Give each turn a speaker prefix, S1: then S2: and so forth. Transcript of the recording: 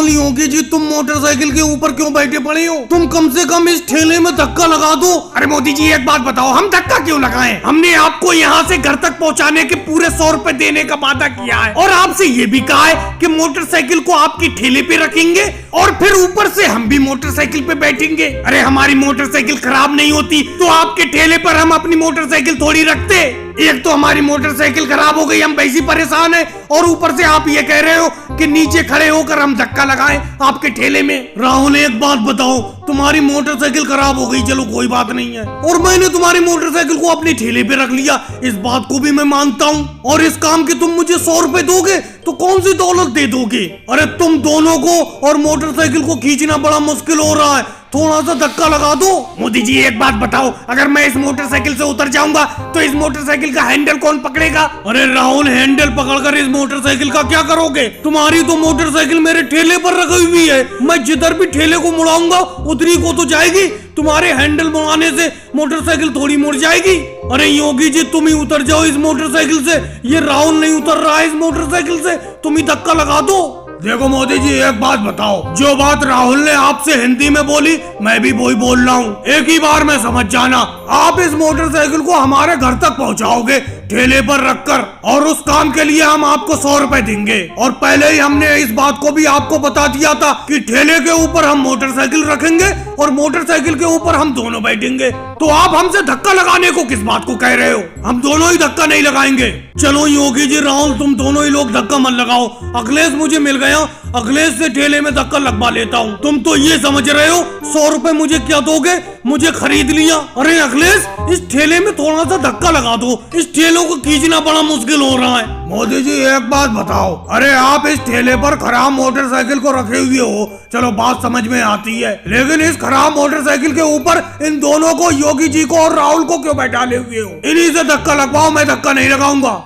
S1: राहुल योगी जी, तुम मोटरसाइकिल के ऊपर क्यों बैठे पड़े हो? तुम कम से कम इस ठेले में धक्का लगा दो।
S2: अरे मोदी जी एक बात बताओ, हम धक्का क्यों लगाएं? हमने आपको यहाँ से घर तक पहुँचाने के पूरे 100 रुपए देने का वादा किया है और आपसे ये भी कहा है कि मोटरसाइकिल को आपकी ठेले पे रखेंगे और फिर ऊपर से हम भी मोटरसाइकिल पे बैठेंगे। अरे हमारी मोटरसाइकिल खराब नहीं होती तो आपके ठेले पर हम अपनी मोटरसाइकिल थोड़ी रखते। एक तो हमारी मोटरसाइकिल खराब हो गई, हम वैसे परेशान हैं और ऊपर से आप ये कह रहे हो कि नीचे खड़े होकर हम धक्का लगाएं आपके ठेले में।
S1: राहुल एक बात बताओ, तुम्हारी मोटरसाइकिल खराब हो गई, चलो कोई बात नहीं है, और मैंने तुम्हारी मोटरसाइकिल को अपने ठेले पे रख लिया, इस बात को भी मैं मानता हूँ। और इस काम के तुम मुझे 100 रुपए दोगे तो कौन सी दौलत दे दोगे? अरे तुम दोनों को और मोटरसाइकिल को खींचना बड़ा मुश्किल हो रहा है, थोड़ा सा धक्का लगा दो।
S2: मोदी जी एक बात बताओ, अगर मैं इस मोटरसाइकिल से उतर जाऊंगा तो इस मोटरसाइकिल का हैंडल कौन पकड़ेगा?
S1: अरे राहुल, हैंडल पकड़कर इस मोटरसाइकिल का क्या करोगे? तुम्हारी तो मोटरसाइकिल मेरे ठेले पर रखी हुई है, मैं जिधर भी ठेले को मुड़ाऊंगा उतनी को तो जाएगी, तुम्हारे हैंडल मुड़ाने से मोटरसाइकिल थोड़ी मुड़ जाएगी। अरे योगी जी, तुम ही उतर जाओ इस मोटरसाइकिल से, ये राहुल नहीं उतर रहा है इस मोटरसाइकिल से, तुम ही धक्का लगा दो। देखो मोदी जी एक बात बताओ, जो बात राहुल ने आपसे हिंदी में बोली मैं भी वही बोल रहा हूँ, एक ही बार में समझ जाना। आप इस मोटरसाइकिल को हमारे घर तक पहुँचाओगे ठेले पर रखकर, और उस काम के लिए हम आपको 100 रुपए देंगे। और पहले ही हमने इस बात को भी आपको बता दिया था कि ठेले के ऊपर हम मोटरसाइकिल रखेंगे और मोटरसाइकिल के ऊपर हम दोनों बैठेंगे। तो आप हमसे धक्का लगाने को किस बात को कह रहे हो? हम दोनों ही धक्का नहीं लगाएंगे। चलो योगी जी, राहुल, तुम दोनों ही लोग धक्का मत लगाओ। अखिलेश मुझे मिल गया, अखिलेश से ठेले में धक्का लगवा लेता हूँ। तुम तो ये समझ रहे हो 100 रुपए मुझे क्या दोगे, मुझे खरीद लिया। अरे अखिलेश, इस ठेले में थोड़ा सा धक्का लगा दो, इस ठेलों को खींचना बड़ा मुश्किल हो रहा है। मोदी जी एक बात बताओ, अरे आप इस ठेले पर खराब मोटरसाइकिल को रखे हुए हो, चलो बात समझ में आती है, लेकिन इस खराब मोटरसाइकिल के ऊपर इन दोनों को, योगी जी को और राहुल को क्यों बैठा ले हुए हो? इन्हीं से धक्का लगवाओ, मैं धक्का नहीं लगाऊंगा।